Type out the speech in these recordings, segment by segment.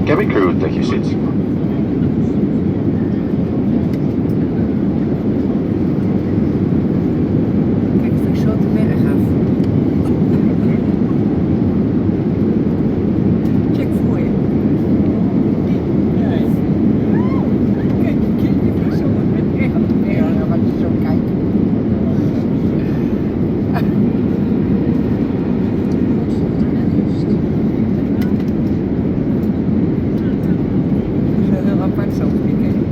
Cabin crew, take your seats. Kijk, het is zo te berg af. Check voor je. Kijk, die vliegt zo met berg op de berg, wat je zo kijkt. Apart zo vliegen.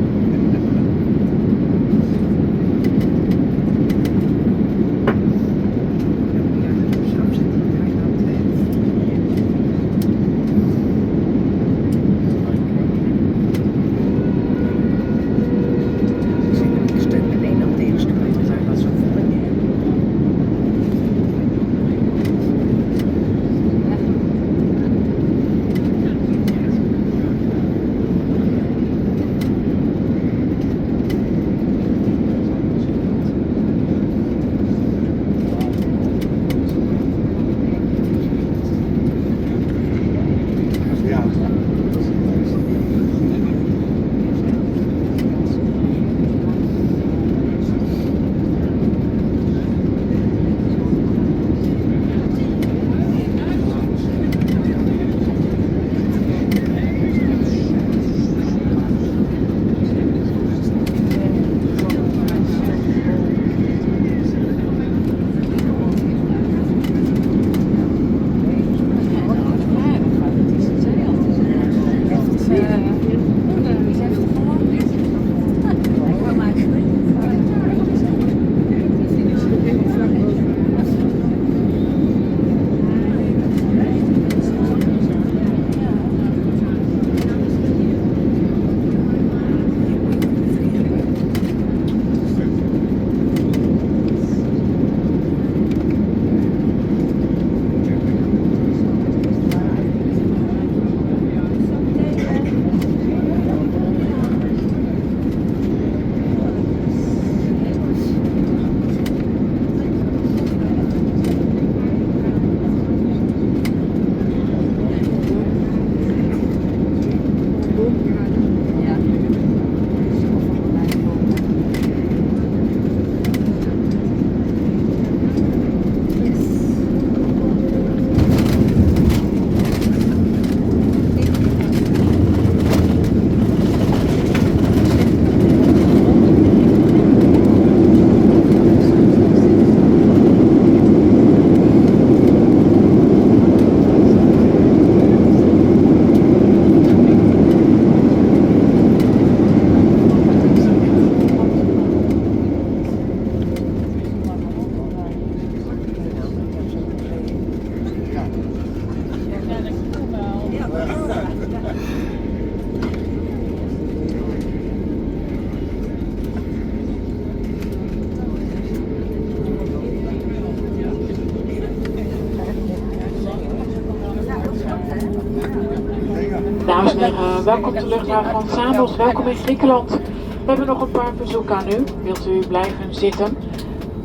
Dames en heren, welkom op de luchthaven van Samos, welkom in Griekenland. We hebben nog een paar verzoeken aan u. Wilt u blijven zitten?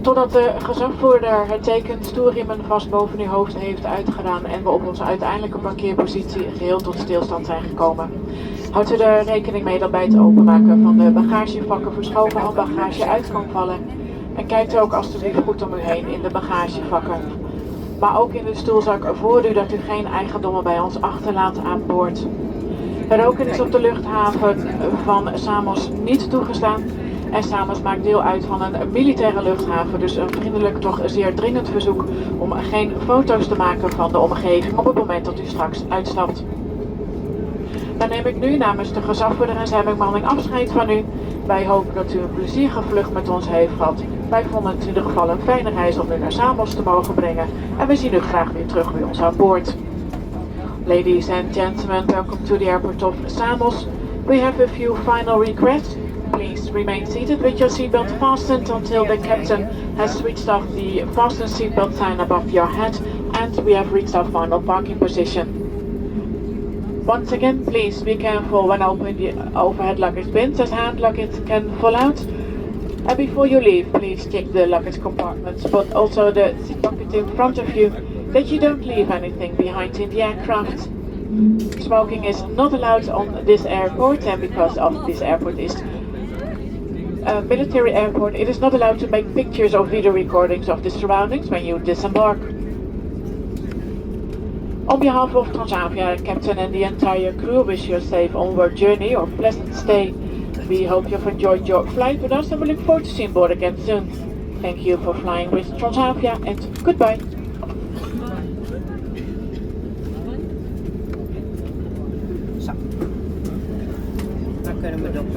Totdat de gezagvoerder het teken stoelriemen vast boven uw hoofd heeft uitgedaan en we op onze uiteindelijke parkeerpositie geheel tot stilstand zijn gekomen. Houdt u er rekening mee dat bij het openmaken van de bagagevakken verschoven handbagage uit kan vallen. En kijkt ook alstublieft goed om u heen in de bagagevakken. Maar ook in de stoelzak voor u dat u geen eigendommen bij ons achterlaat aan boord. Roken is op de luchthaven van Samos niet toegestaan. En Samos maakt deel uit van een militaire luchthaven, dus een vriendelijk toch zeer dringend verzoek om geen foto's te maken van de omgeving op het moment dat u straks uitstapt. Dan neem ik nu namens de gezagvoerder en zijn bemanning afscheid van u. Wij hopen dat u een plezierige vlucht met ons heeft gehad. Wij vonden het in ieder geval een fijne reis om u naar Samos te mogen brengen. En we zien u graag weer terug bij ons aan boord. Ladies and gentlemen, welcome to the airport of Samos. We have a few final requests. Please remain seated with your seatbelt fastened until the captain has switched off the fasten seatbelt sign above your head and we have reached our final parking position. Once again, please be careful when opening the overhead luggage bins as hand luggage can fall out. And before you leave, please check the luggage compartments, but also the seat pocket in front of you, that you don't leave anything behind in the aircraft. Smoking is not allowed on this airport, and because of this airport is a military airport, it is not allowed to make pictures or video recordings of the surroundings when you disembark. On behalf of Transavia, Captain and the entire crew wish you a safe onward journey or pleasant stay. We hope you've enjoyed your flight with us and we look forward to seeing you board again soon. Thank you for flying with Transavia and goodbye. Zo. Dan kunnen we nog